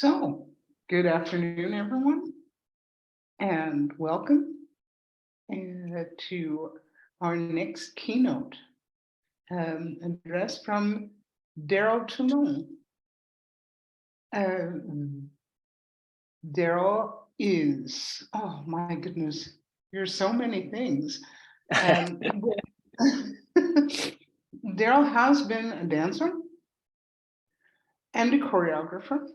So, good afternoon, everyone, and welcome to our next keynote address from Darrel Toulon. Darrel is, oh my goodness, there's so many things. Darrel has been a dancer and a choreographer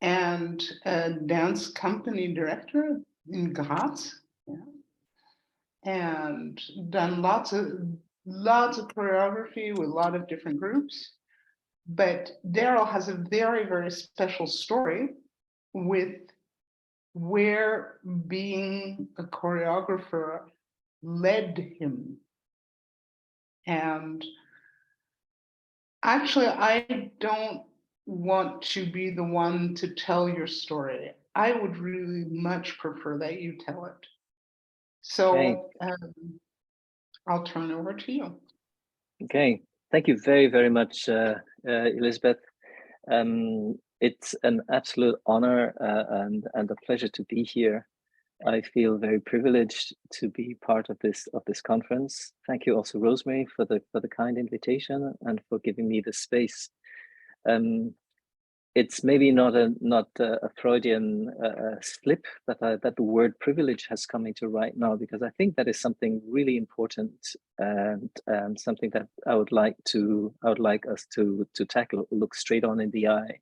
and a dance company director in Graz, and done lots of choreography with a lot of different groups. But Darrel has a very, very special story with where being a choreographer led him. And actually, I don't want to be the one to tell your story. I would really much prefer that you tell it. So I'll turn over to you. Okay, thank you very, very much, Elisabeth. It's an absolute honor and a pleasure to be here. I feel very privileged to be part of this conference. Thank you also, Rosemary, for the kind invitation and for giving me the space. It's maybe not a Freudian slip that the word privilege has come into right now, because I think that is something really important and something that I would like us to tackle, look straight on in the eye.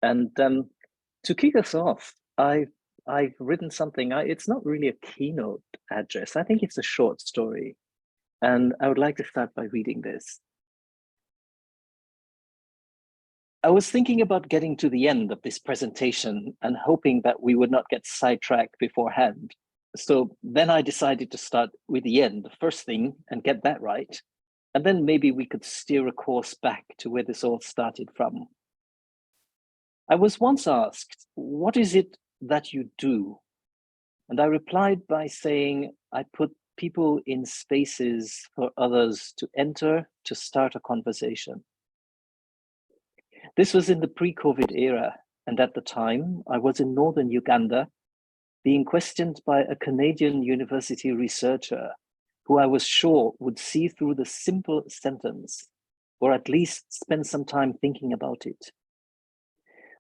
And to kick us off, I've written something. It's not really a keynote address. I think it's a short story, and I would like to start by reading this. I was thinking about getting to the end of this presentation and hoping that we would not get sidetracked beforehand. So then I decided to start with the end, the first thing, and get that right. And then maybe we could steer a course back to where this all started from. I was once asked, what is it that you do? And I replied by saying, I put people in spaces for others to enter, to start a conversation. This was in the pre-COVID era, and at the time, I was in northern Uganda, being questioned by a Canadian university researcher who I was sure would see through the simple sentence, or at least spend some time thinking about it.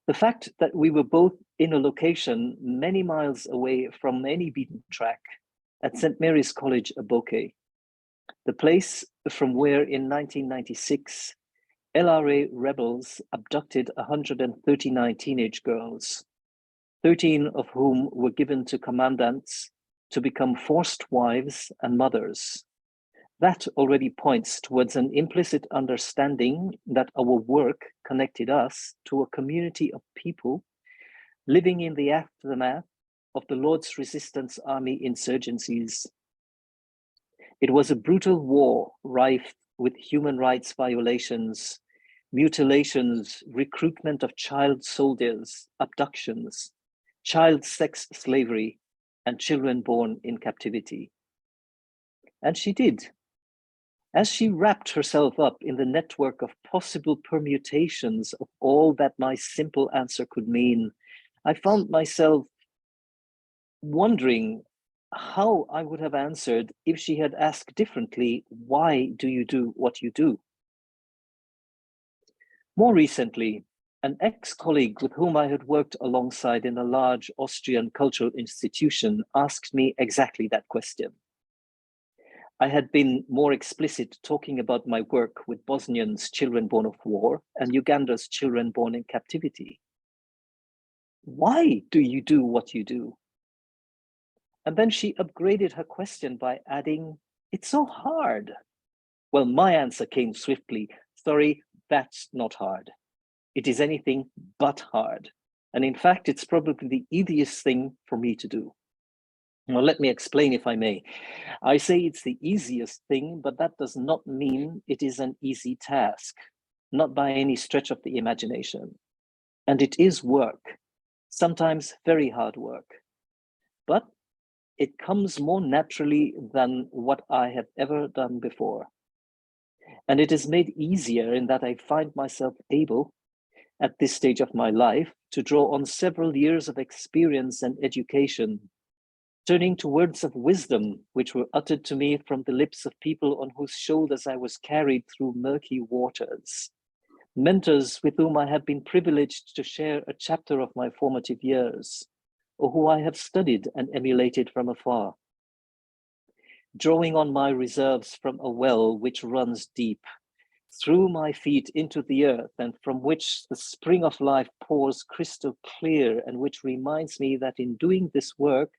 The fact that we were both in a location many miles away from any beaten track at St. Mary's College, Aboke, the place from where in 1996, LRA rebels abducted 139 teenage girls, 13 of whom were given to commandants to become forced wives and mothers. That already points towards an implicit understanding that our work connected us to a community of people living in the aftermath of the Lord's Resistance Army insurgencies. It was a brutal war rife with human rights violations, mutilations, recruitment of child soldiers, abductions, child sex slavery, and children born in captivity. And she did. As she wrapped herself up in the network of possible permutations of all that my simple answer could mean, I found myself wondering how I would have answered if she had asked differently, why do you do what you do? More recently, an ex-colleague with whom I had worked alongside in a large Austrian cultural institution asked me exactly that question. I had been more explicit talking about my work with Bosnians, children born of war, and Uganda's children born in captivity. Why do you do what you do? And then she upgraded her question by adding, it's so hard. Well, my answer came swiftly, sorry, that's not hard. It is anything but hard. And in fact, it's probably the easiest thing for me to do. Well, let me explain if I may. I say it's the easiest thing, but that does not mean it is an easy task, not by any stretch of the imagination. And it is work, sometimes very hard work. But it comes more naturally than what I have ever done before. And it is made easier in that I find myself able, at this stage of my life to draw on several years of experience and education, turning to words of wisdom which were uttered to me from the lips of people on whose shoulders I was carried through murky waters, mentors with whom I have been privileged to share a chapter of my formative years, or who I have studied and emulated from afar. Drawing on my reserves from a well which runs deep, through my feet into the earth, and from which the spring of life pours crystal clear, and which reminds me that in doing this work,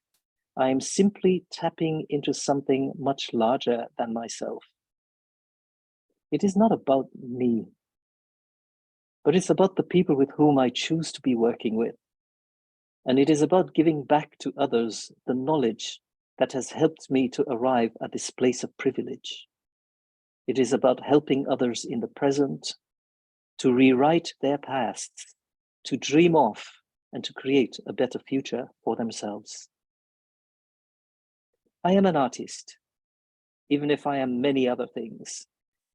I am simply tapping into something much larger than myself. It is not about me, but it's about the people with whom I choose to be working with. And it is about giving back to others the knowledge that has helped me to arrive at this place of privilege. It is about helping others in the present to rewrite their pasts, to dream of, and to create a better future for themselves. I am an artist, even if I am many other things,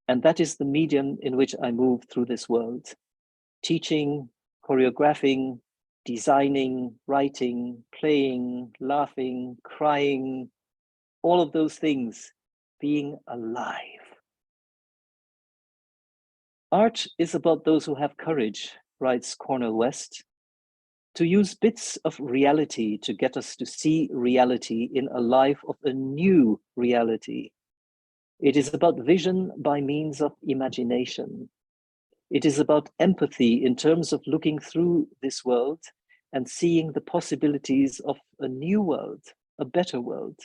and that is the medium in which I move through this world. Teaching, choreographing, designing, writing, playing, laughing, crying, all of those things, being alive. Art is about those who have courage, writes Cornel West, to use bits of reality to get us to see reality in a life of a new reality. It is about vision by means of imagination. It is about empathy in terms of looking through this world and seeing the possibilities of a new world, a better world,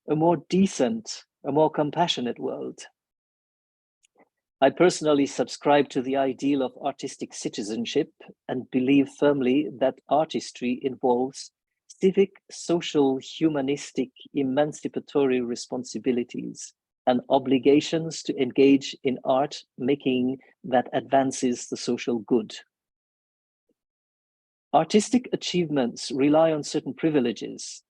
a more decent, a more compassionate world. I personally subscribe to the ideal of artistic citizenship and believe firmly that artistry involves civic, social, humanistic, emancipatory responsibilities and obligations to engage in art making that advances the social good. Artistic achievements rely on certain privileges.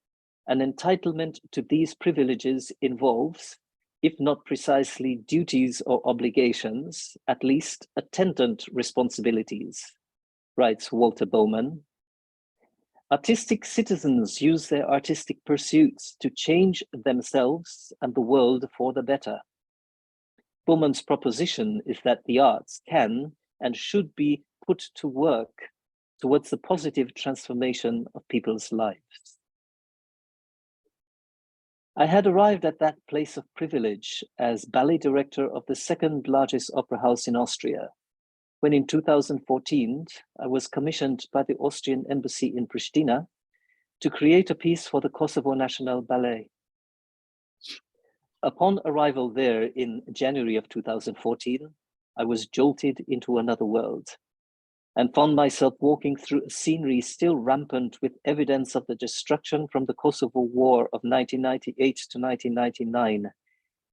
An entitlement to these privileges involves, if not precisely duties or obligations, at least attendant responsibilities, writes Walter Bowman. Artistic citizens use their artistic pursuits to change themselves and the world for the better. Bowman's proposition is that the arts can and should be put to work towards the positive transformation of people's lives. I had arrived at that place of privilege as ballet director of the second largest opera house in Austria, when in 2014, I was commissioned by the Austrian embassy in Pristina to create a piece for the Kosovo National Ballet. Upon arrival there in January of 2014, I was jolted into another world and found myself walking through a scenery still rampant with evidence of the destruction from the Kosovo War of 1998 to 1999.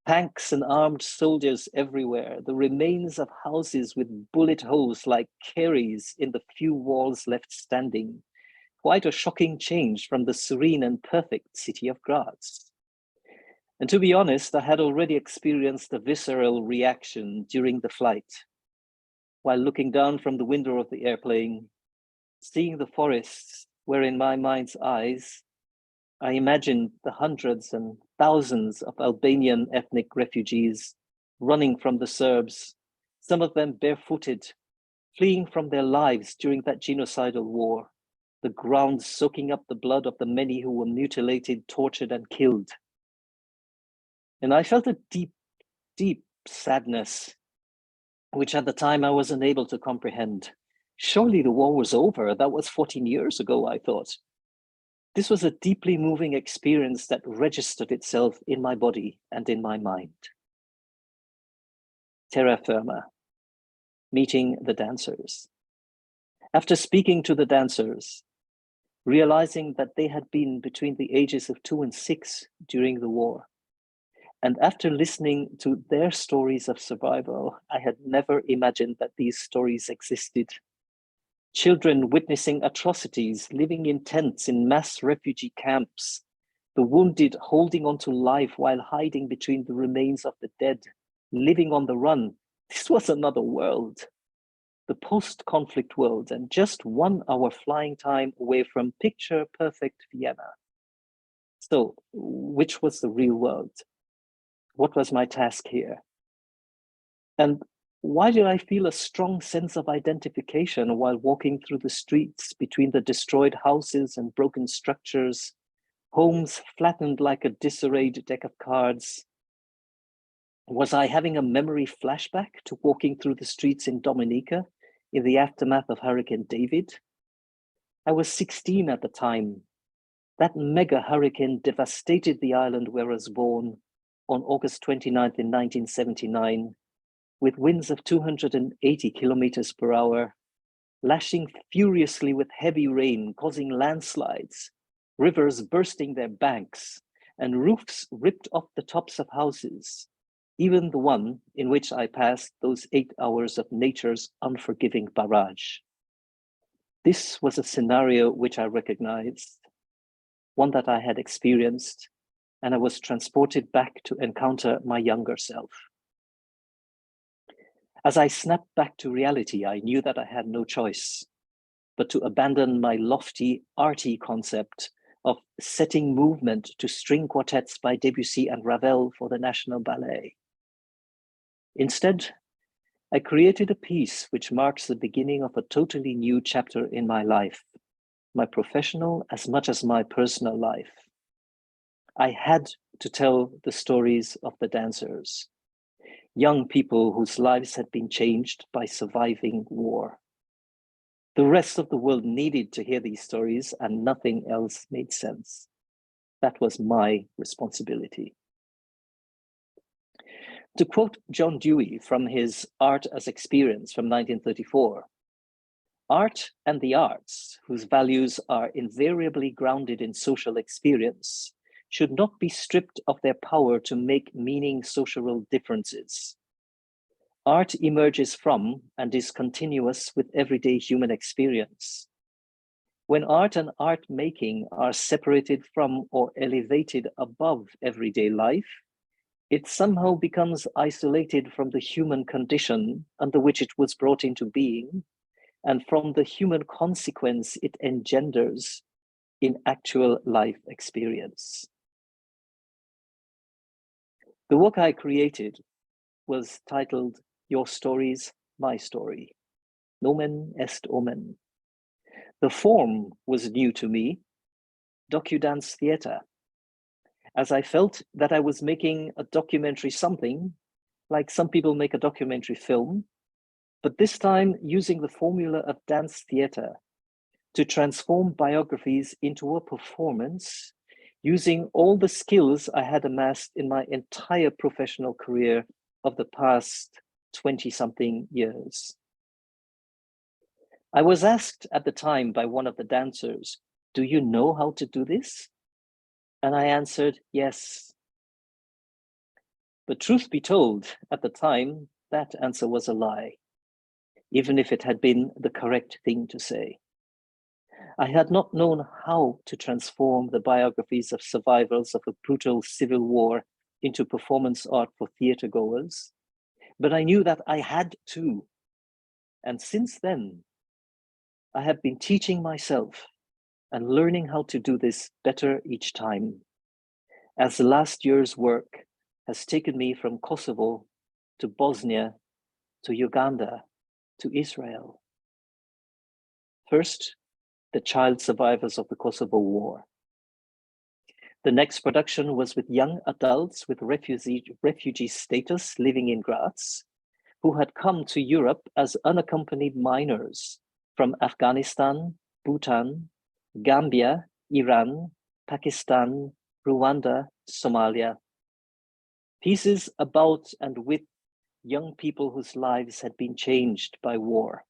Tanks and armed soldiers everywhere, the remains of houses with bullet holes like kerries in the few walls left standing. Quite a shocking change from the serene and perfect city of Graz. And to be honest, I had already experienced a visceral reaction during the flight. While looking down from the window of the airplane, seeing the forests where in my mind's eyes, I imagined the hundreds and thousands of Albanian ethnic refugees running from the Serbs, some of them barefooted, fleeing from their lives during that genocidal war, the ground soaking up the blood of the many who were mutilated, tortured, and killed. And I felt a deep, deep sadness, which at the time I was unable to comprehend. Surely the war was over. That was 14 years ago, I thought. This was a deeply moving experience that registered itself in my body and in my mind. Terra firma, meeting the dancers. After speaking to the dancers, realizing that they had been between the ages of 2 and 6 during the war, and after listening to their stories of survival, I had never imagined that these stories existed. Children witnessing atrocities, living in tents in mass refugee camps, the wounded holding on to life while hiding between the remains of the dead, living on the run. This was another world. the post-conflict world, and just 1 hour flying time away from picture-perfect Vienna. So, which was the real world? What was my task here? And why did I feel a strong sense of identification while walking through the streets between the destroyed houses and broken structures, homes flattened like a disarrayed deck of cards? Was I having a memory flashback to walking through the streets in Dominica in the aftermath of Hurricane David? I was 16 at the time. That mega hurricane devastated the island where I was born on August 29th in 1979, with winds of 280 kilometers per hour, lashing furiously with heavy rain, causing landslides, rivers bursting their banks, and roofs ripped off the tops of houses, even the one in which I passed those 8 hours of nature's unforgiving barrage. This was a scenario which I recognized, one that I had experienced, and I was transported back to encounter my younger self. As I snapped back to reality, I knew that I had no choice but to abandon my lofty, arty concept of setting movement to string quartets by Debussy and Ravel for the National Ballet. Instead, I created a piece which marks the beginning of a totally new chapter in my life, my professional as much as my personal life. I had to tell the stories of the dancers, young people whose lives had been changed by surviving war. The rest of the world needed to hear these stories, and nothing else made sense. That was my responsibility. To quote John Dewey from his Art as Experience from 1934, art and the arts, whose values are invariably grounded in social experience, should not be stripped of their power to make meaning social differences. Art emerges from and is continuous with everyday human experience. When art and art making are separated from or elevated above everyday life, it somehow becomes isolated from the human condition under which it was brought into being, and from the human consequence it engenders in actual life experience. The work I created was titled Your Stories, My Story, Nomen est Omen. The form was new to me, docu-dance theatre, as I felt that I was making a documentary something, like some people make a documentary film, but this time using the formula of dance theatre to transform biographies into a performance, using all the skills I had amassed in my entire professional career of the past 20-something years. I was asked at the time by one of the dancers, "Do you know how to do this?" And I answered, yes. But truth be told, at the time, that answer was a lie, even if it had been the correct thing to say. I had not known how to transform the biographies of survivors of a brutal civil war into performance art for theatre goers, but I knew that I had to. And since then, I have been teaching myself and learning how to do this better each time, as the last year's work has taken me from Kosovo to Bosnia, to Uganda, to Israel. First, the child survivors of the Kosovo War. The next production was with young adults with refugee status living in Graz, who had come to Europe as unaccompanied minors from Afghanistan, Bhutan, Gambia, Iran, Pakistan, Rwanda, Somalia. Pieces about and with young people whose lives had been changed by war.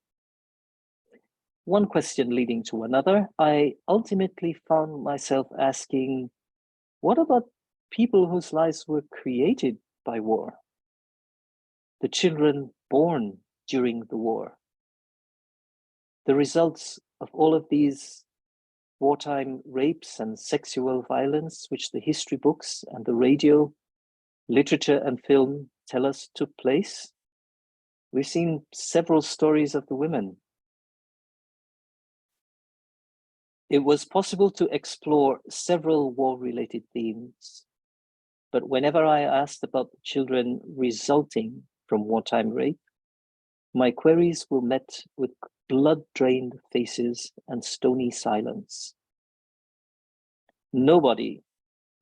One question leading to another, I ultimately found myself asking, what about people whose lives were created by war? The children born during the war. The results of all of these wartime rapes and sexual violence, which the history books and the radio, literature and film tell us took place. We've seen several stories of the women. It was possible to explore several war-related themes, but whenever I asked about the children resulting from wartime rape, my queries were met with blood-drained faces and stony silence. Nobody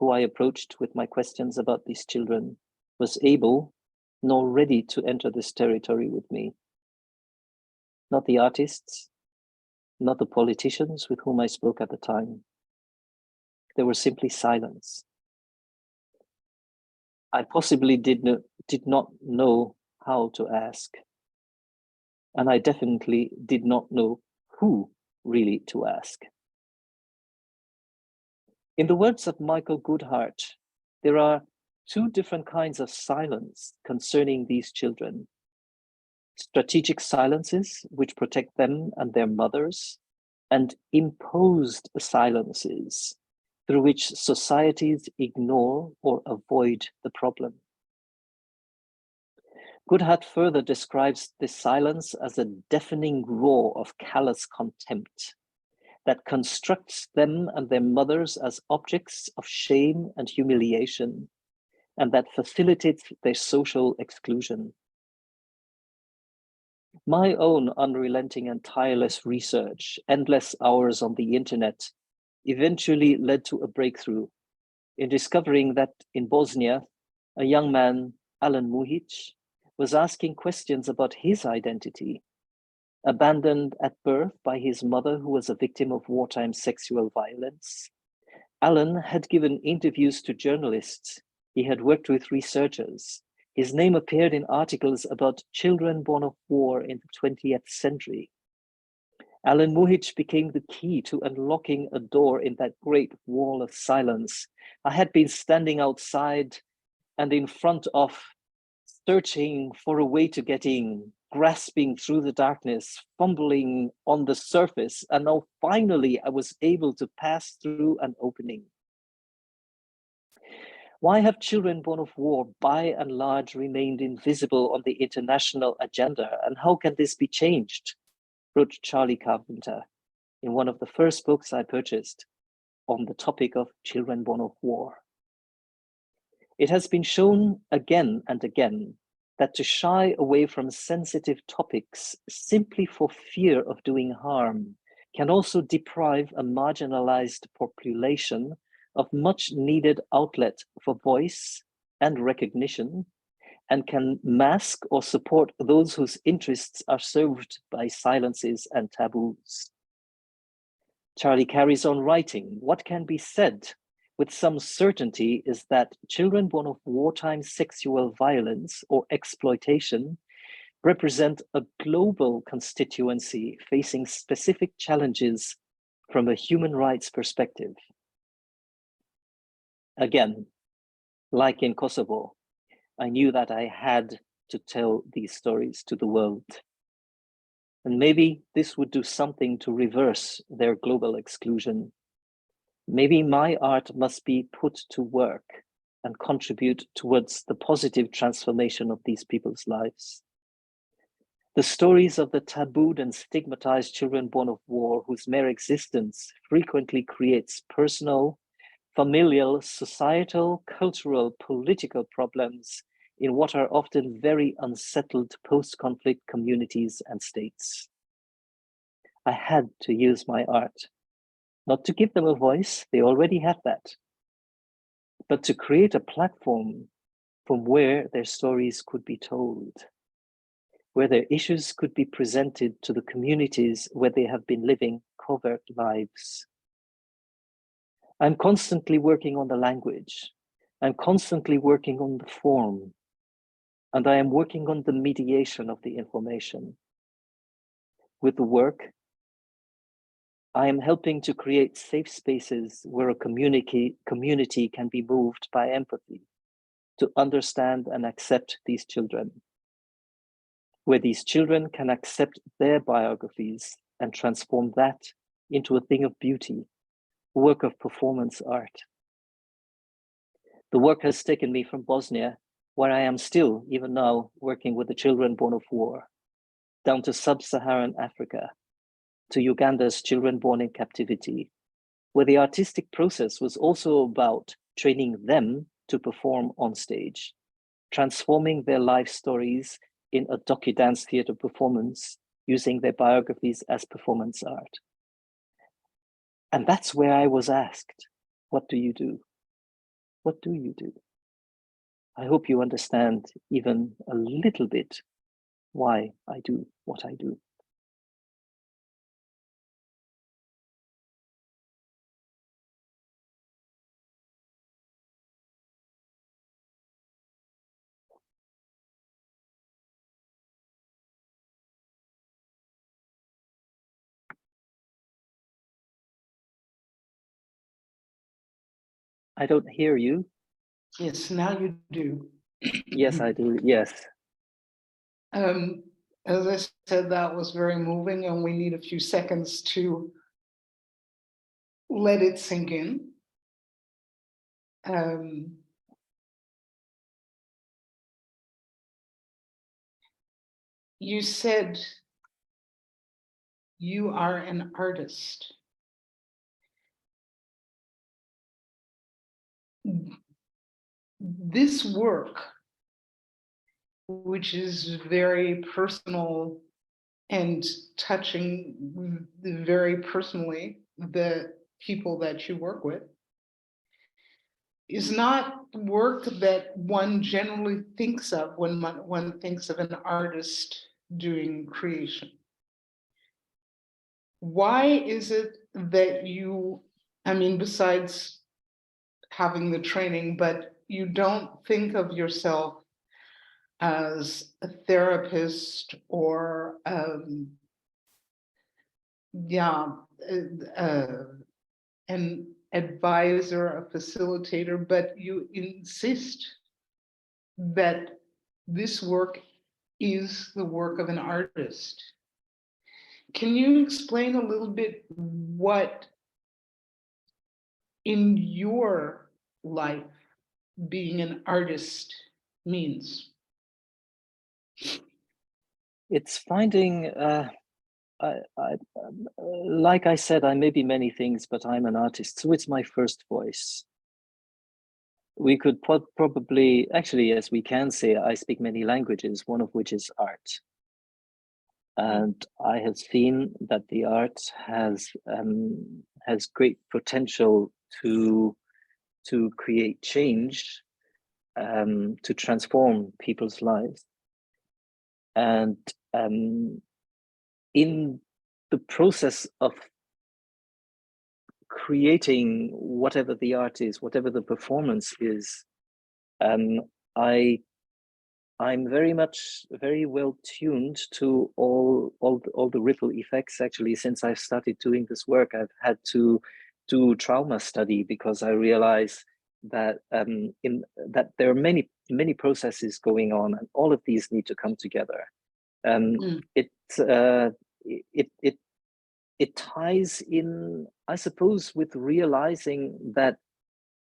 who I approached with my questions about these children was able nor ready to enter this territory with me. Not the artists, not the politicians with whom I spoke at the time. There was simply silence. I possibly did not know how to ask. And I definitely did not know who really to ask. In the words of Michael Goodhart, there are two different kinds of silence concerning these children. Strategic silences, which protect them and their mothers, and imposed silences, through which societies ignore or avoid the problem. Goodhart further describes this silence as a deafening roar of callous contempt that constructs them and their mothers as objects of shame and humiliation, and that facilitates their social exclusion. My own unrelenting and tireless research, endless hours on the internet, eventually led to a breakthrough in discovering that in Bosnia, a young man, Alan Muhic, was asking questions about his identity. Abandoned at birth by his mother, who was a victim of wartime sexual violence, Alan had given interviews to journalists. He had worked with researchers. His name appeared in articles about children born of war in the 20th century. Alan Muhic became the key to unlocking a door in that great wall of silence. I had been standing outside and in front of, searching for a way to get in, grasping through the darkness, fumbling on the surface, and now finally I was able to pass through an opening. Why have children born of war by and large remained invisible on the international agenda, and how can this be changed? Wrote Charlie Carpenter in one of the first books I purchased on the topic of children born of war. It has been shown again and again that to shy away from sensitive topics simply for fear of doing harm can also deprive a marginalized population of much needed outlet for voice and recognition, and can mask or support those whose interests are served by silences and taboos. Charlie carries on writing, what can be said with some certainty is that children born of wartime sexual violence or exploitation represent a global constituency facing specific challenges from a human rights perspective. Again, like in Kosovo, I knew that I had to tell these stories to the world. And maybe this would do something to reverse their global exclusion. Maybe my art must be put to work and contribute towards the positive transformation of these people's lives. The stories of the tabooed and stigmatized children born of war, whose mere existence frequently creates personal, familial, societal, cultural, political problems in what are often very unsettled post-conflict communities and states. I had to use my art, not to give them a voice, they already have that, but to create a platform from where their stories could be told, where their issues could be presented to the communities where they have been living covert lives. I'm constantly working on the language. I'm constantly working on the form. And I am working on the mediation of the information. With the work, I am helping to create safe spaces where a community can be moved by empathy to understand and accept these children, where these children can accept their biographies and transform that into a thing of beauty, a work of performance art. The work has taken me from Bosnia, where I am still, even now, working with the children born of war, down to sub-Saharan Africa, to Uganda's children born in captivity, where the artistic process was also about training them to perform on stage, transforming their life stories in a docu-dance theater performance, using their biographies as performance art. And that's where I was asked, what do you do? What do you do? I hope you understand even a little bit why I do what I do. I don't hear you. Yes, now you do. Yes, I do. Yes. As I said, that was very moving, and we need a few seconds to let it sink in. You said you are an artist. This work, which is very personal and touching very personally the people that you work with, is not work that one generally thinks of when one thinks of an artist doing creation. Why is it that you, I mean, besides having the training, but you don't think of yourself as a therapist or an advisor, a facilitator, but you insist that this work is the work of an artist? Can you explain a little bit what in your life being an artist means? It's finding, like I said, I may be many things, but I'm an artist. So it's my first voice. We could probably, actually, yes, we can say I speak many languages, one of which is art. And I have seen that the art has great potential to create change, to transform people's lives. And in the process of creating whatever the art is, whatever the performance is, I'm very well tuned to all the ripple effects. Actually, since I've started doing this work, I've had to do trauma study because I realize that that there are many processes going on, and all of these need to come together. It ties in, I suppose, with realizing that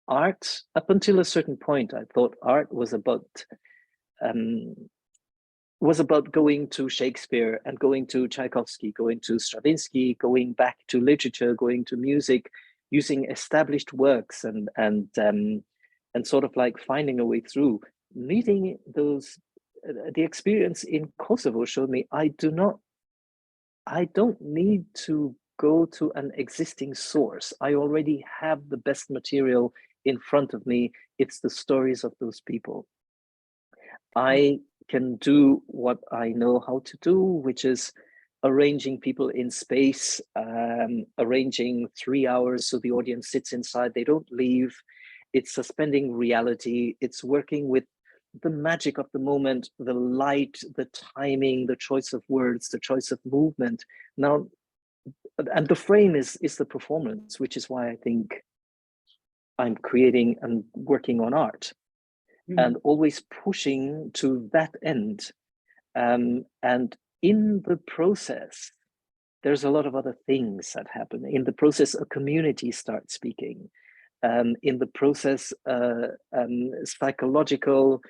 art, up until a certain point, I thought art was about going to Shakespeare and going to Tchaikovsky, going to Stravinsky, going back to literature, going to music, using established works and sort of like finding a way through. Meeting those, the experience in Kosovo showed me I don't need to go to an existing source. I already have the best material in front of me. It's the stories of those people. I can do what I know how to do, which is arranging people in space, arranging 3 hours so the audience sits inside, they don't leave. It's suspending reality. It's working with the magic of the moment, the light, the timing, the choice of words, the choice of movement. Now, and the frame is the performance, which is why I think I'm creating and working on art. And always pushing to that end. And in the process, there's a lot of other things that happen. In the process, a community starts speaking. In the process, psychological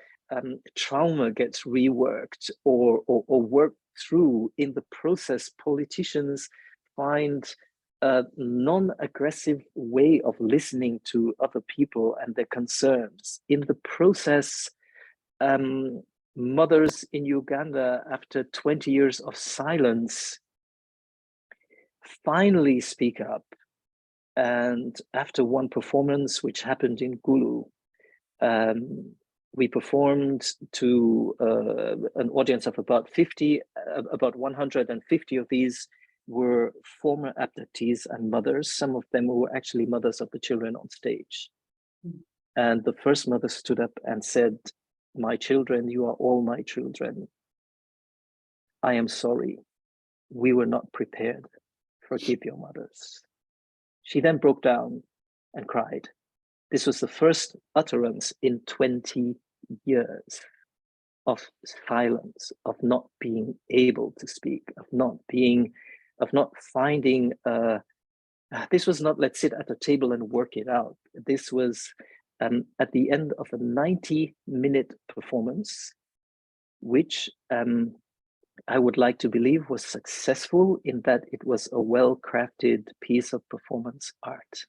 trauma gets reworked or worked through in the process, politicians find a non-aggressive way of listening to other people and their concerns. In the process, mothers in Uganda, after 20 years of silence, finally speak up. And after one performance, which happened in Gulu, we performed to an audience of about 50, about 150 of these were former abductees and mothers. Some of them were actually mothers of the children on stage. And the first mother stood up and said, "My children, you are all my children. I am sorry. We were not prepared. Forgive your mothers." She then broke down and cried. This was the first utterance in 20 years of silence, of not being able to speak, of not finding, this was not, let's sit at a table and work it out. This was at the end of a 90-minute performance, which I would like to believe was successful in that it was a well-crafted piece of performance art.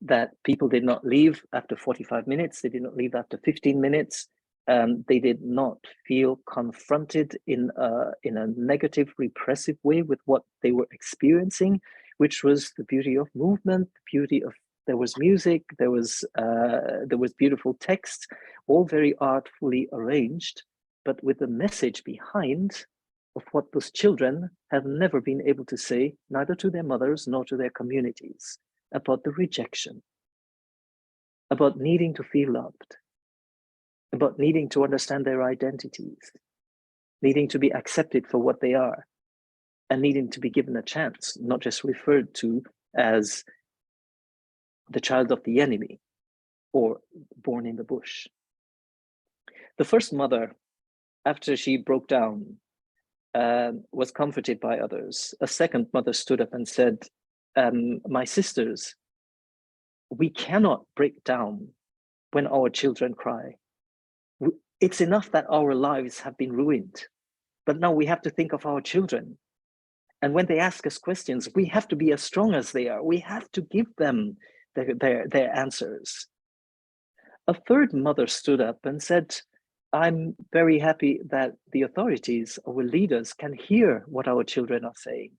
That people did not leave after 45 minutes, they did not leave after 15 minutes, they did not feel confronted in a negative, repressive way with what they were experiencing, which was the beauty of movement, the beauty of, there was music, there was beautiful text, all very artfully arranged, but with a message behind of what those children have never been able to say, neither to their mothers nor to their communities, about the rejection, about needing to feel loved, about needing to understand their identities, needing to be accepted for what they are, and needing to be given a chance, not just referred to as the child of the enemy or born in the bush. The first mother, after she broke down, was comforted by others. A second mother stood up and said, "My sisters, we cannot break down when our children cry. It's enough that our lives have been ruined, but now we have to think of our children. And when they ask us questions, we have to be as strong as they are. We have to give them their answers." A third mother stood up and said, "I'm very happy that the authorities, our leaders, can hear what our children are saying.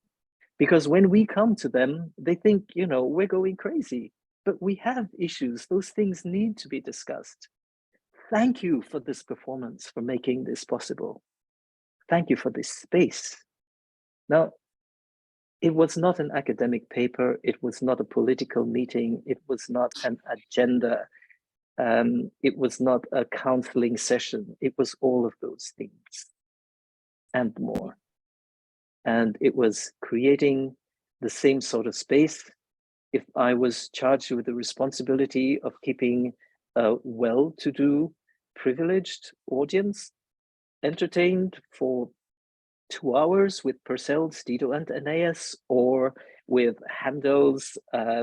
Because when we come to them, they think, you know, we're going crazy, but we have issues. Those things need to be discussed. Thank you for this performance, for making this possible. Thank you for this space." Now, it was not an academic paper. It was not a political meeting. It was not an agenda. It was not a counseling session. It was all of those things and more. And it was creating the same sort of space. If I was charged with the responsibility of keeping a well-to-do, privileged audience entertained for 2 hours with Purcell's Dido and Aeneas, or with Handel's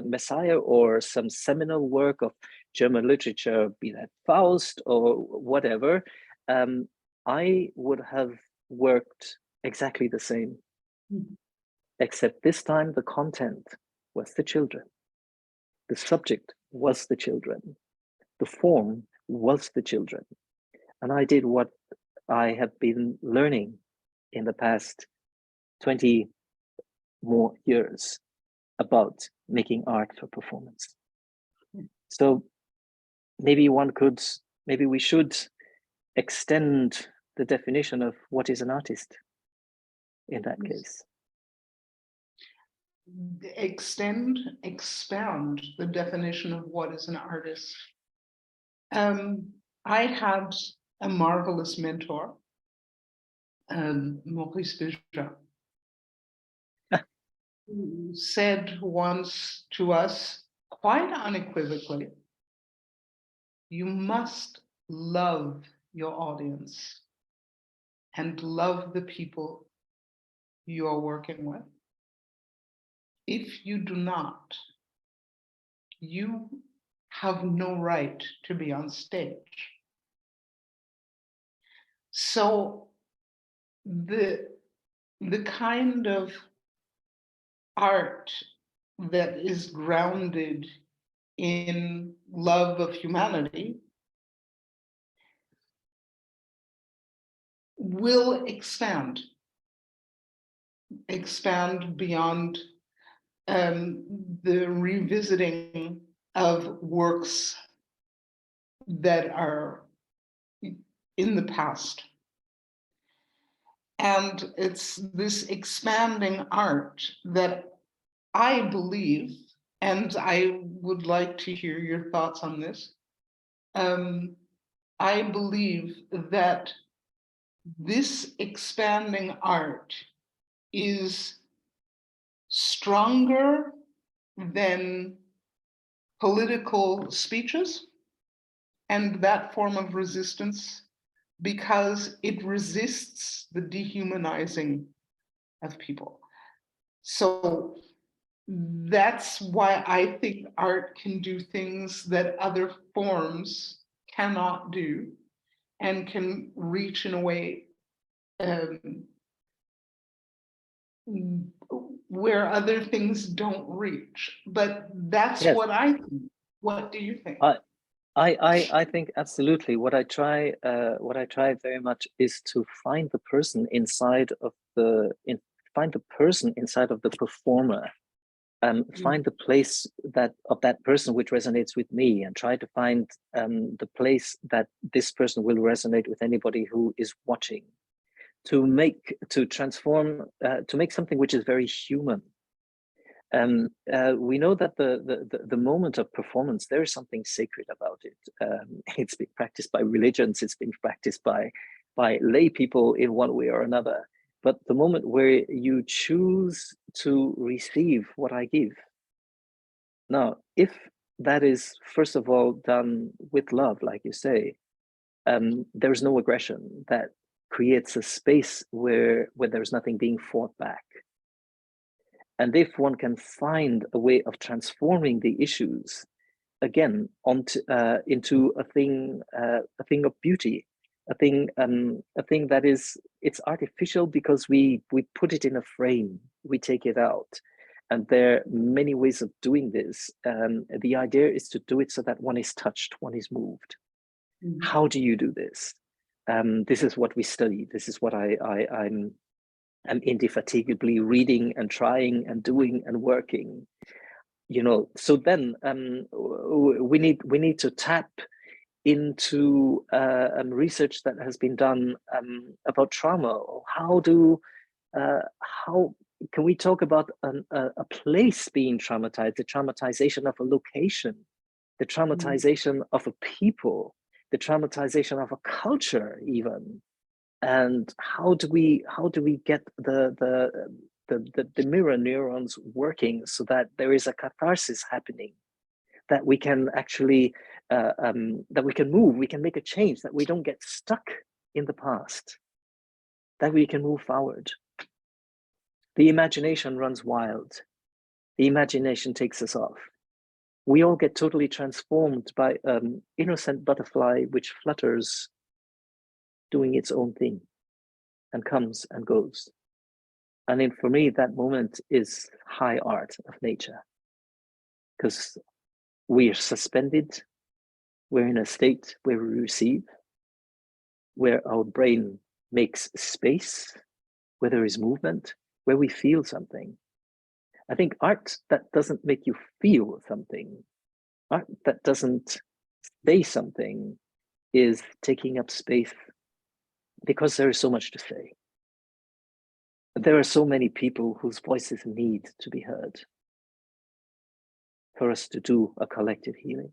Messiah, or some seminal work of German literature, be that Faust or whatever, I would have worked exactly the same. Except this time the content was the children. The subject was the children. The form was the children. And I did what I have been learning in the past 20 more years about making art for performance. So maybe we should extend the definition of what is an artist in that case. Expand the definition of what is an artist. I had a marvelous mentor, Maurice BGHRA, who said once to us, quite unequivocally, "You must love your audience and love the people you are working with. If you do not, you have no right to be on stage." So the kind of art that is grounded in love of humanity will expand beyond the revisiting of works that are in the past. And it's this expanding art that I believe, and I would like to hear your thoughts on this. I believe that this expanding art is stronger than political speeches and that form of resistance, because it resists the dehumanizing of people. So that's why I think art can do things that other forms cannot do, and can reach in a way where other things don't reach. But that's Yes. what I think. What do you think? I think absolutely. What I try very much is to find the person inside of the performer, find the place of that person which resonates with me, and try to find the place that this person will resonate with anybody who is watching, to make something which is very human. We know that the moment of performance, there is something sacred about it. It's been practiced by religions, it's been practiced by lay people in one way or another. But the moment where you choose to receive what I give, now, if that is first of all done with love, like you say, there's no aggression. That creates a space where there's nothing being fought back. And if one can find a way of transforming the issues again into a thing of beauty, a thing that is, it's artificial because we put it in a frame, we take it out, and there are many ways of doing this. The idea is to do it so that one is touched, one is moved. Mm-hmm. How do you do this? This is what we study. This is what I'm indefatigably reading and trying and doing and working, so then we need to tap into research that has been done about trauma. How can we talk about a place being traumatized, the traumatization of a location, the traumatization of a people, the traumatization of a culture even? And how do we get the mirror neurons working so that there is a catharsis happening, that we can actually that we can move, we can make a change, that we don't get stuck in the past, that we can move forward. The imagination runs wild. The imagination takes us off. We all get totally transformed by an innocent butterfly which flutters, doing its own thing, and comes and goes. And then for me, that moment is high art of nature, because we are suspended, we're in a state where we receive, where our brain makes space, where there is movement, where we feel something. I think art that doesn't make you feel something, art that doesn't say something, is taking up space, because there is so much to say. There are so many people whose voices need to be heard for us to do a collective healing.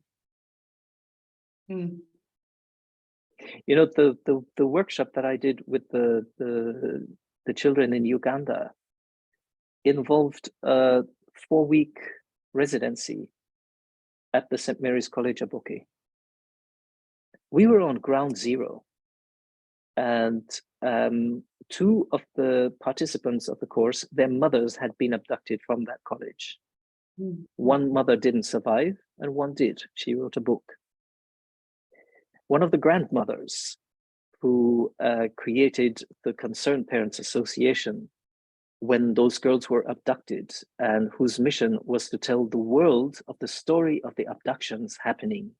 The workshop that I did with the children in Uganda involved a 4-week residency at the St. Mary's College Aboke. We were on ground zero, and 2 of the participants of the course, their mothers had been abducted from that college. One mother didn't survive, and one did. She wrote a book. One of the grandmothers who created the Concerned Parents Association when those girls were abducted, and whose mission was to tell the world of the story of the abductions happening.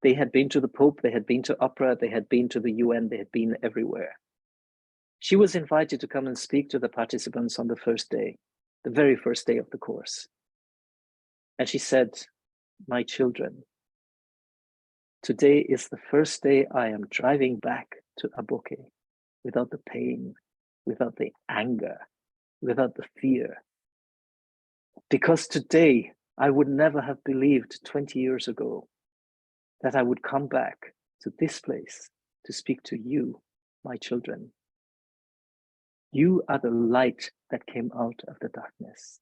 They had been to the Pope, they had been to opera, they had been to the UN, they had been everywhere. She was invited to come and speak to the participants on the first day, the very first day of the course. And she said, "My children, today is the first day I am driving back to Aboke without the pain, without the anger, without the fear. Because today I would never have believed 20 years ago that I would come back to this place to speak to you, my children. You are the light that came out of the darkness."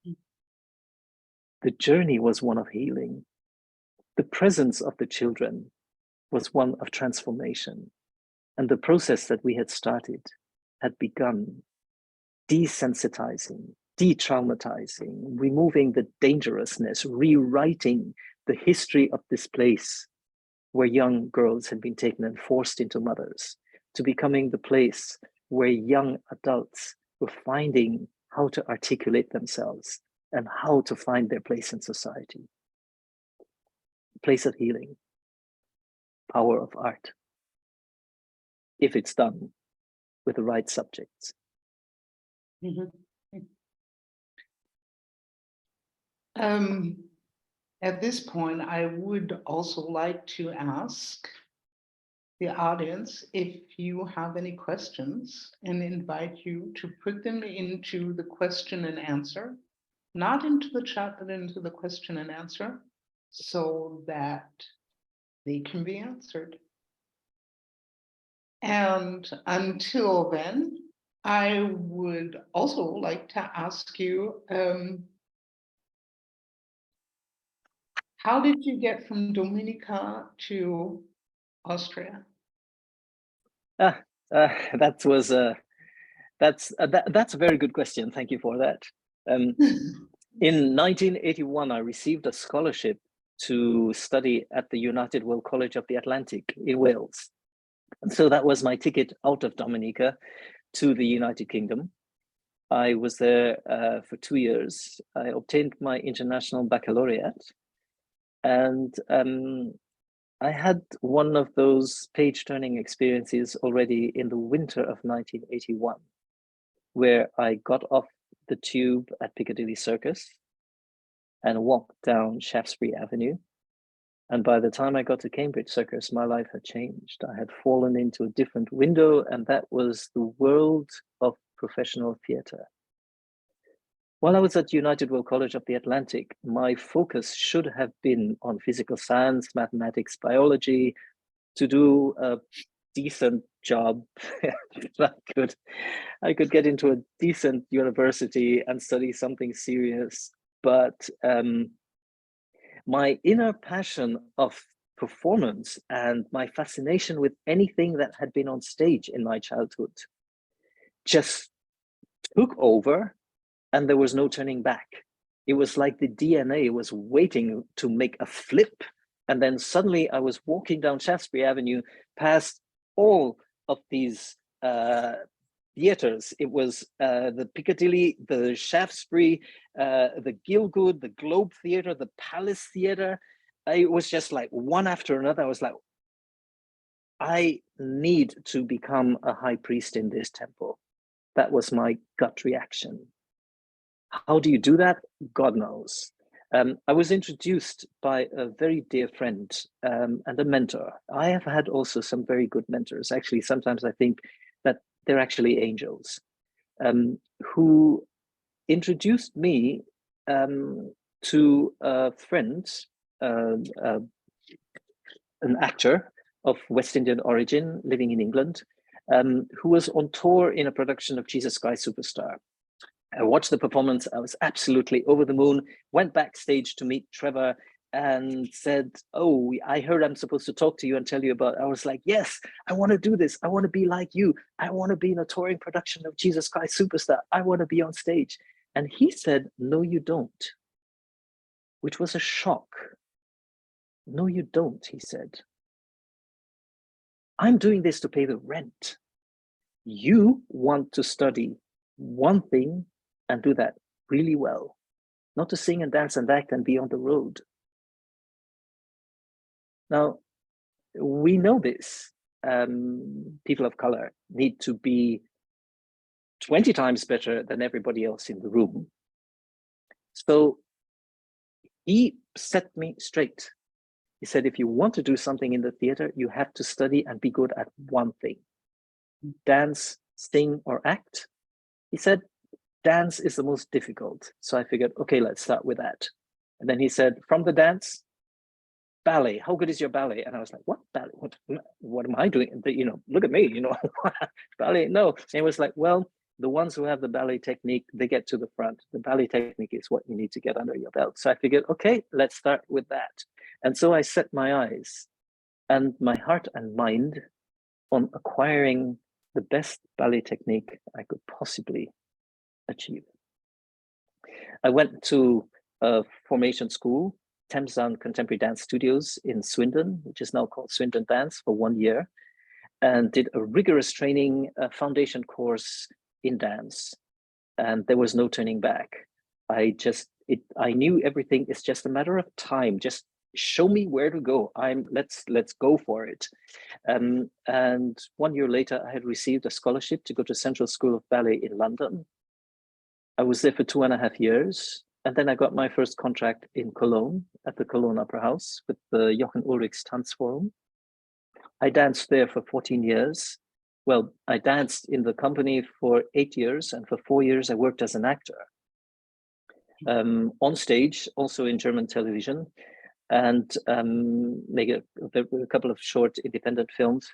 The journey was one of healing. The presence of the children was one of transformation. And the process that we had started had begun desensitizing, de-traumatizing, removing the dangerousness, rewriting the history of this place where young girls had been taken and forced into mothers, to becoming the place where young adults were finding how to articulate themselves and how to find their place in society. Place of healing, power of art, if it's done with the right subjects. At this point, I would also like to ask the audience if you have any questions, and invite you to put them into the question and answer, not into the chat, but into the question and answer, so that they can be answered. And until then, I would also like to ask you, how did you get from Dominica to Austria? That's a very good question. Thank you for that. In 1981, I received a scholarship to study at the United World College of the Atlantic in Wales. And so that was my ticket out of Dominica to the United Kingdom. I was there for 2 years. I obtained my international baccalaureate, and I had one of those page-turning experiences already in the winter of 1981, where I got off the tube at Piccadilly Circus and walked down Shaftesbury Avenue. And by the time I got to Cambridge Circus, my life had changed. I had fallen into a different window, and that was the world of professional theatre. While I was at United World College of the Atlantic, my focus should have been on physical science, mathematics, biology, to do a decent job. I could get into a decent university and study something serious, but my inner passion of performance and my fascination with anything that had been on stage in my childhood just took over, and there was no turning back. It was like the DNA was waiting to make a flip, and then suddenly I was walking down Shaftesbury Avenue past all of these theaters. It was the Piccadilly, the Shaftesbury, the Gielgud, the Globe Theatre, the Palace Theatre. It was just like one after another. I was like, I need to become a high priest in this temple. That was my gut reaction. How do you do that? God knows. I was introduced by a very dear friend and a mentor. I have had also some very good mentors. Actually, sometimes I think that they're actually angels, who introduced me to a friend, an actor of West Indian origin living in England, who was on tour in a production of Jesus Christ Superstar. I watched the performance. I was absolutely over the moon, went backstage to meet Trevor and said, "Oh, I heard I'm supposed to talk to you and tell you about," I was like, "Yes, I want to do this. I want to be like you. I want to be in a touring production of Jesus Christ Superstar. I want to be on stage." And he said, "No, you don't," which was a shock. "No, you don't," he said. I'm doing this to pay the rent. You want to study one thing and do that really well, not to sing and dance and act and be on the road. Now, we know this. People of color need to be 20 times better than everybody else in the room. So he set me straight. He said, if you want to do something in the theater, you have to study and be good at one thing. Dance, sing, or act. He said, dance is the most difficult. So I figured, okay, let's start with that. And then he said, from the dance, ballet. How good is your ballet? And I was like, what ballet? What am I doing? You know, look at me, you know, ballet, no. And it was like, well, the ones who have the ballet technique, they get to the front. The ballet technique is what you need to get under your belt. So I figured, okay, let's start with that. And so I set my eyes and my heart and mind on acquiring the best ballet technique I could possibly achieve. I went to a formation school, Thames Down Contemporary Dance Studios in Swindon, which is now called Swindon Dance, for 1 year, and did a rigorous training foundation course in dance. And there was no turning back. I knew everything is just a matter of time. Just show me where to go. Let's go for it. And 1 year later, I had received a scholarship to go to Central School of Ballet in London. I was there for 2.5 years. And then I got my first contract in Cologne at the Cologne Opera House with the Jochen Ulrichs Tanzforum. I danced there for 14 years. Well, I danced in the company for 8 years, and for 4 years I worked as an actor on stage, also in German television, and make a couple of short independent films.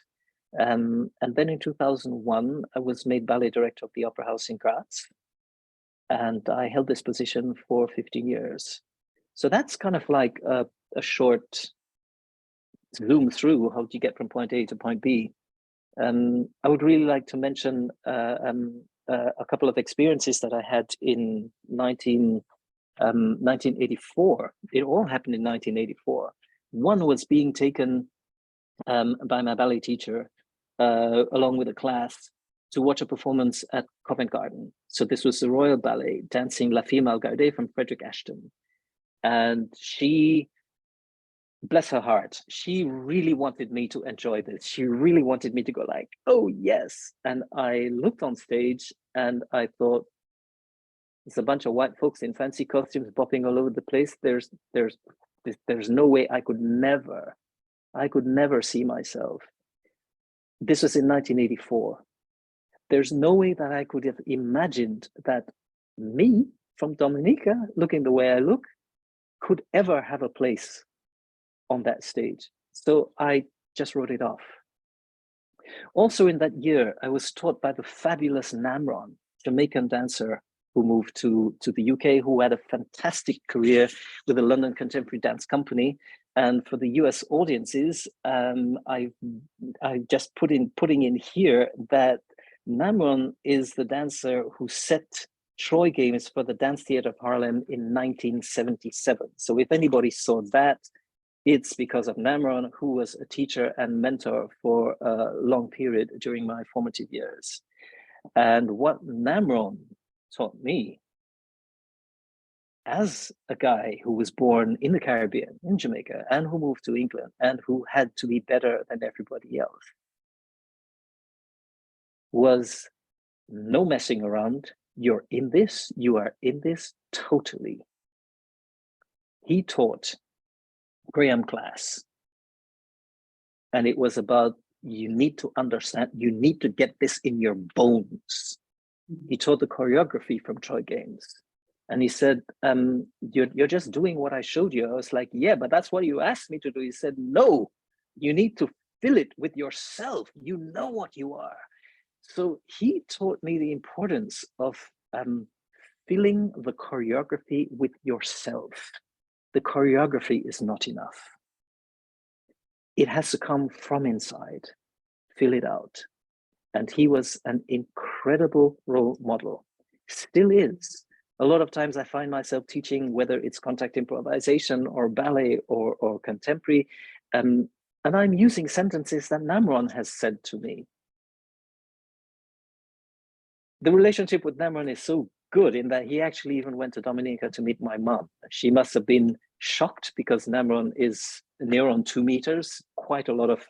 And then in 2001, I was made ballet director of the Opera House in Graz. And I held this position for 15 years. So that's kind of like a short zoom through how do you get from point A to point B. I would really like to mention a couple of experiences that I had in 1984. It all happened in 1984. One was being taken by my ballet teacher along with a class to watch a performance at Covent Garden. So this was the Royal Ballet dancing La Fille Mal Gardée from Frederick Ashton. And she, bless her heart, she really wanted me to enjoy this. She really wanted me to go like, oh yes. And I looked on stage and I thought, it's a bunch of white folks in fancy costumes bopping all over the place. There's no way I could never see myself. This was in 1984. There's no way that I could have imagined that me from Dominica, looking the way I look, could ever have a place on that stage. So I just wrote it off. Also in that year, I was taught by the fabulous Namron, Jamaican dancer who moved to the UK, who had a fantastic career with the London Contemporary Dance Company. And for the US audiences, I just putting in here that Namron is the dancer who set Troy Games for the Dance Theatre of Harlem in 1977. So if anybody saw that, it's because of Namron, who was a teacher and mentor for a long period during my formative years. And what Namron taught me, as a guy who was born in the Caribbean, in Jamaica, and who moved to England, and who had to be better than everybody else, was no messing around. You're in this, you are in this totally. He taught Graham class, and it was about, you need to understand, you need to get this in your bones. He taught the choreography from Troy Games. And he said, you're just doing what I showed you. I was like, yeah, but that's what you asked me to do. He said, no, you need to fill it with yourself. You know what you are. So he taught me the importance of filling the choreography with yourself. The choreography is not enough. It has to come from inside. Fill it out. And he was an incredible role model. Still is. A lot of times I find myself teaching, whether it's contact improvisation or ballet or contemporary, I'm And I'm using sentences that Namron has said to me. The relationship with Namron is so good in that he actually even went to Dominica to meet my mom. She must have been shocked because Namron is near on 2 meters, quite a lot of,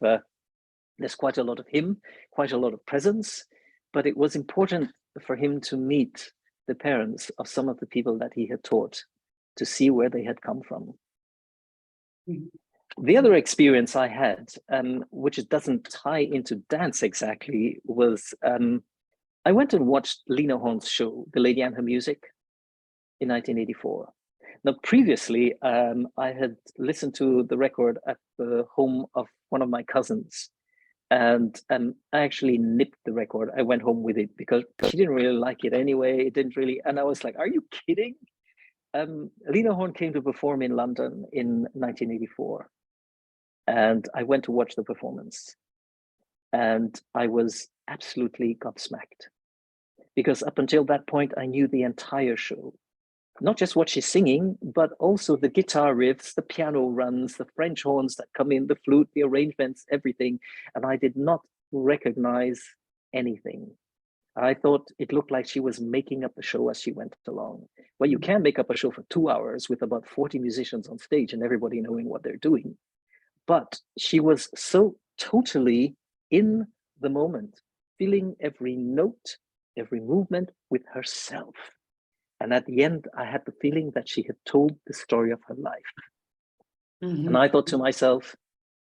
there's quite a lot of him, quite a lot of presence, but it was important for him to meet the parents of some of the people that he had taught to see where they had come from. The other experience I had, which it doesn't tie into dance exactly, was I went and watched Lena Horne's show, The Lady and Her Music, in 1984. Now, previously, I had listened to the record at the home of one of my cousins, and I actually nipped the record. I went home with it because she didn't really like it anyway. It didn't really, and I was like, are you kidding? Lena Horne came to perform in London in 1984, and I went to watch the performance, and I was absolutely gobsmacked because up until that point, I knew the entire show. Not just what she's singing, but also the guitar riffs, the piano runs, the French horns that come in, the flute, the arrangements, everything. And I did not recognize anything. I thought it looked like she was making up the show as she went along. Well, you can make up a show for 2 hours with about 40 musicians on stage and everybody knowing what they're doing. But she was so totally in the moment, feeling every note, every movement with herself. And at the end, I had the feeling that she had told the story of her life. And I thought to myself,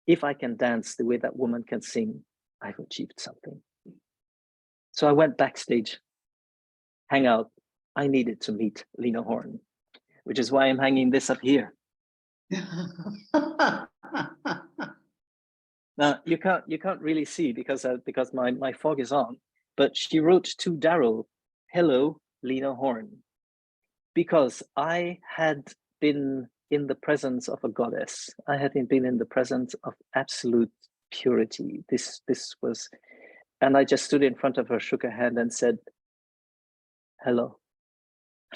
if I can dance the way that woman can sing, I've achieved something. So I went backstage, hang out. I needed to meet Lena Horne, which is why I'm hanging this up here. Now you can't really see because my fog is on, but she wrote to Darrel, "Hello, Lena Horne," because I had been in the presence of a goddess. I had been in the presence of absolute purity. This was, and I just stood in front of her, shook her hand, and said, "Hello."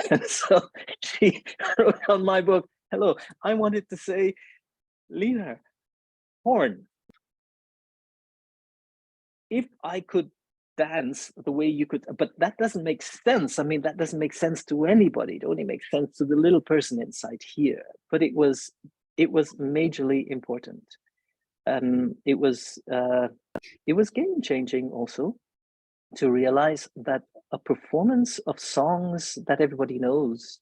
And so she wrote on my book, "Hello." I wanted to say, Lena Horne, if I could dance the way you could, but that doesn't make sense. I mean, that doesn't make sense to anybody. It only makes sense to the little person inside here. But it was majorly important. It was game changing also to realize that a performance of songs that everybody knows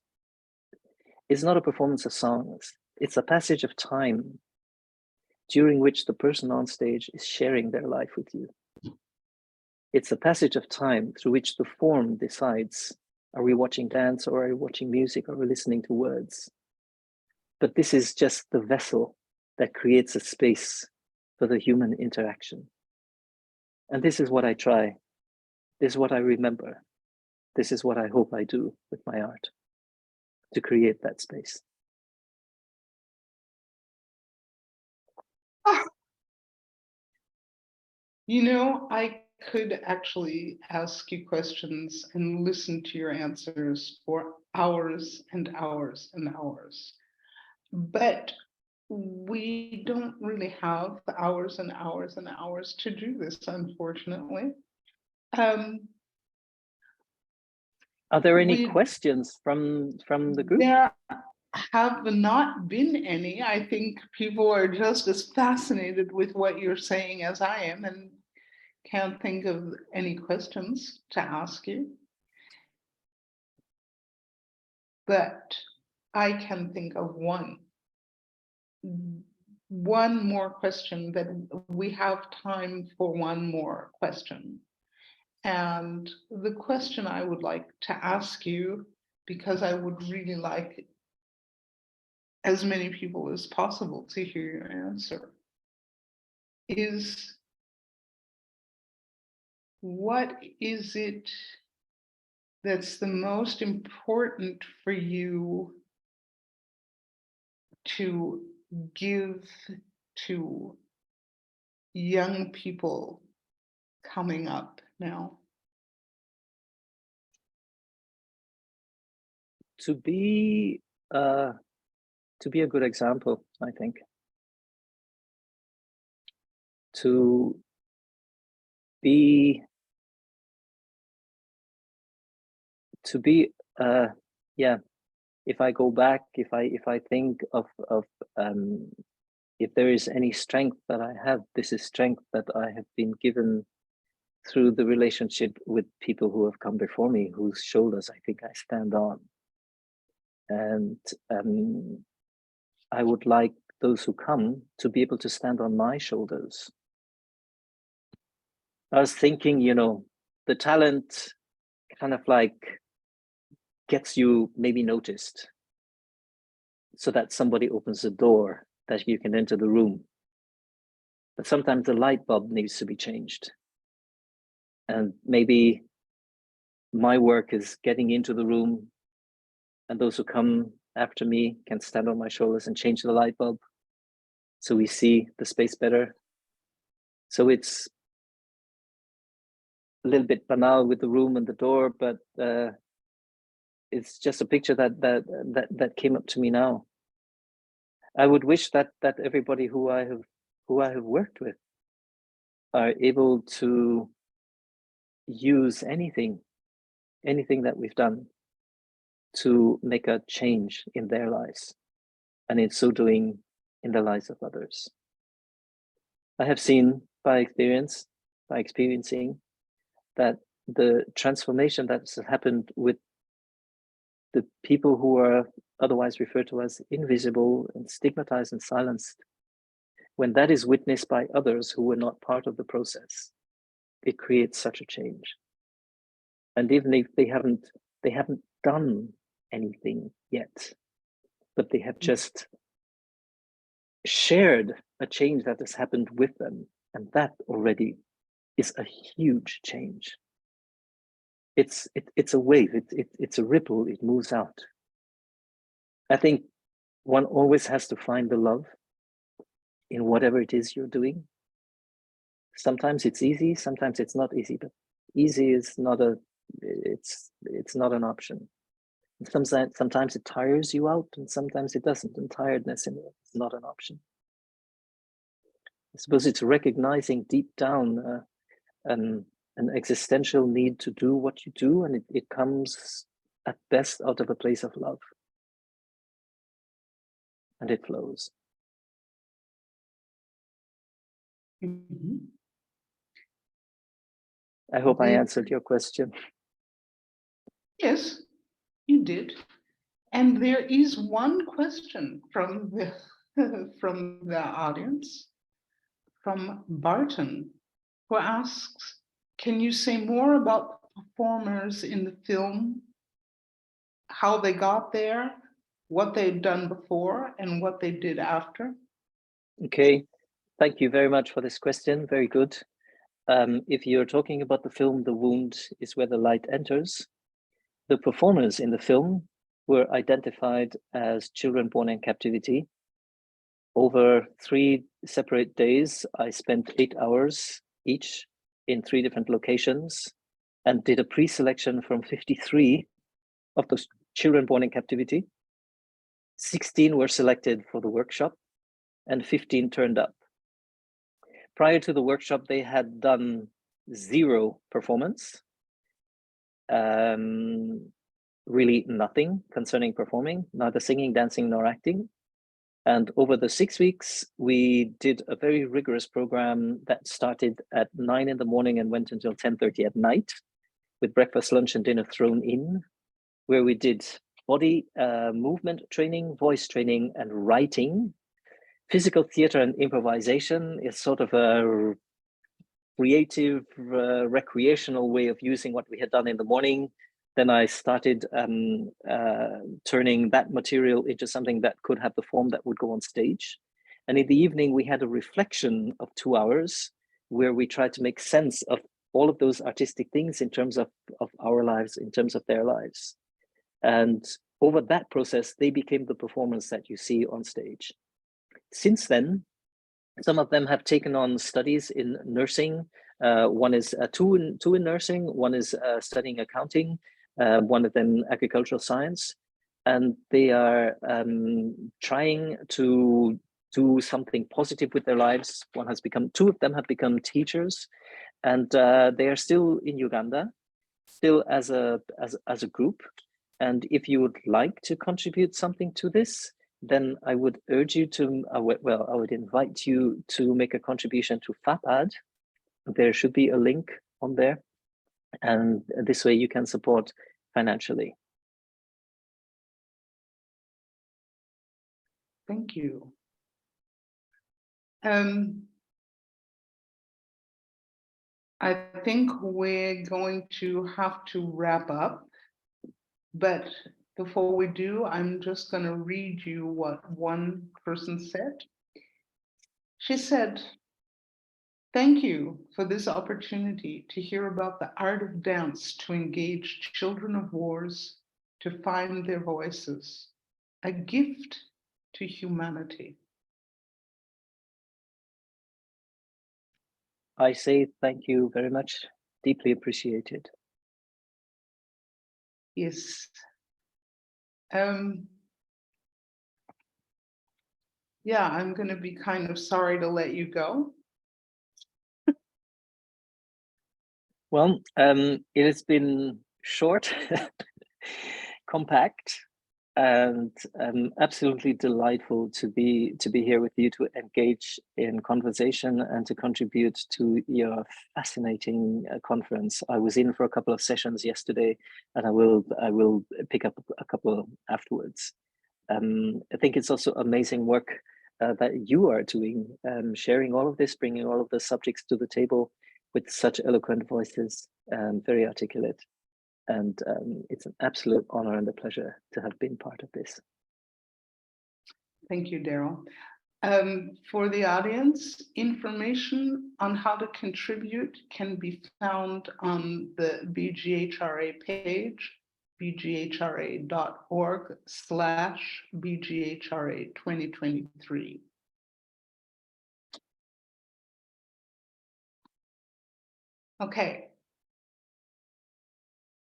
is not a performance of songs. It's a passage of time during which the person on stage is sharing their life with you. It's a passage of time through which the form decides, are we watching dance or are we watching music or are we listening to words? But this is just the vessel that creates a space for the human interaction. And this is what I try. This is what I remember. This is what I hope I do with my art, to create that space. You know, I could actually ask you questions and listen to your answers for hours and hours and hours. But we don't really have hours and hours and hours to do this, unfortunately. Are there any questions from the group? There have not been any. I think people are just as fascinated with what you're saying as I am, and can't think of any questions to ask you. But I can think of one more question, that we have time for one more question. And the question I would like to ask you, because I would really like as many people as possible to hear your answer, is what is it that's the most important for you to give to young people coming up now? To be a good example, I think. to be yeah, if I go back, if I think of if there is any strength that I have, this is strength that I have been given through the relationship with people who have come before me, whose shoulders I think I stand on. And I would like those who come to be able to stand on my shoulders. I was thinking, you know, the talent kind of like gets you maybe noticed so that somebody opens the door that you can enter the room. But sometimes the light bulb needs to be changed. And maybe my work is getting into the room, and those who come after me can stand on my shoulders and change the light bulb so we see the space better. So it's a little bit banal with the room and the door, but it's just a picture that came up to me now. I would wish that everybody who I have worked with are able to use anything that we've done to make a change in their lives, and in so doing in the lives of others. I have seen by experiencing that the transformation that's happened with the people who are otherwise referred to as invisible and stigmatized and silenced, when that is witnessed by others who were not part of the process, it creates such a change. And even if they haven't done anything yet, but they have just shared a change that has happened with them, and that already is a huge change. It's a wave, it's a ripple, it moves out. I think one always has to find the love in whatever it is you're doing. Sometimes it's easy, sometimes it's not easy, but easy is not it's not an option. Sometimes it tires you out, and sometimes it doesn't, and tiredness is not an option. I suppose it's recognizing deep down an existential need to do what you do, and it comes at best out of a place of love, and it flows. Mm-hmm. I hope I answered your question. Yes, you did. And there is one question from the from the audience, from Barton, who asks, can you say more about the performers in the film, how they got there, what they've done before, and what they did after? Okay, thank you very much for this question. Very good. If you're talking about the film, The Wound is Where the Light Enters, the performers in the film were identified as children born in captivity. Over 3 separate days, I spent 8 hours each in 3 different locations and did a pre-selection from 53 of those children born in captivity. 16 were selected for the workshop and 15 turned up. Prior to the workshop, they had done 0 performance, really nothing concerning performing, neither singing, dancing, nor acting. And over the 6 weeks, we did a very rigorous program that started at 9 in the morning and went until 10:30 at night, with breakfast, lunch, and dinner thrown in, where we did body movement training, voice training, and writing. Physical theater and improvisation is sort of a creative, recreational way of using what we had done in the morning. Then I started turning that material into something that could have the form that would go on stage. And in the evening, we had a reflection of 2 hours where we tried to make sense of all of those artistic things in terms of our lives, in terms of their lives. And over that process, they became the performers that you see on stage. Since then, some of them have taken on studies in nursing. One is two in nursing, one is studying accounting, one of them agricultural science. And they are trying to do something positive with their lives. Two of them have become teachers, and they are still in Uganda, still as a group. And if you would like to contribute something to this, then I would urge you to, I would invite you to make a contribution to FAPAD. There should be a link on there, and this way you can support financially. Thank you. I think we're going to have to wrap up, but before we do, I'm just going to read you what one person said. She said, "Thank you for this opportunity to hear about the art of dance to engage children of wars, to find their voices, a gift to humanity." I say thank you very much, deeply appreciated. Yes. Yeah, I'm going to be kind of sorry to let you go. Well, it has been short, compact, and absolutely delightful to be here with you, to engage in conversation and to contribute to your fascinating conference. I was in for a couple of sessions yesterday, and I will pick up a couple afterwards. I think it's also amazing work that you are doing, sharing all of this, bringing all of the subjects to the table with such eloquent voices, very articulate. And it's an absolute honor and a pleasure to have been part of this. Thank you, Darrel. For the audience, information on how to contribute can be found on the BGHRA page, bghra.org/BGHRA 2023. Okay.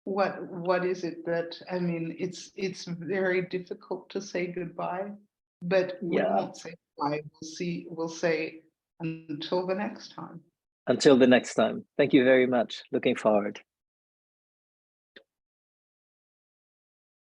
What is it that, I mean, it's very difficult to say goodbye, but we won't say goodbye. We'll say until the next time. Until the next time. Thank you very much. Looking forward.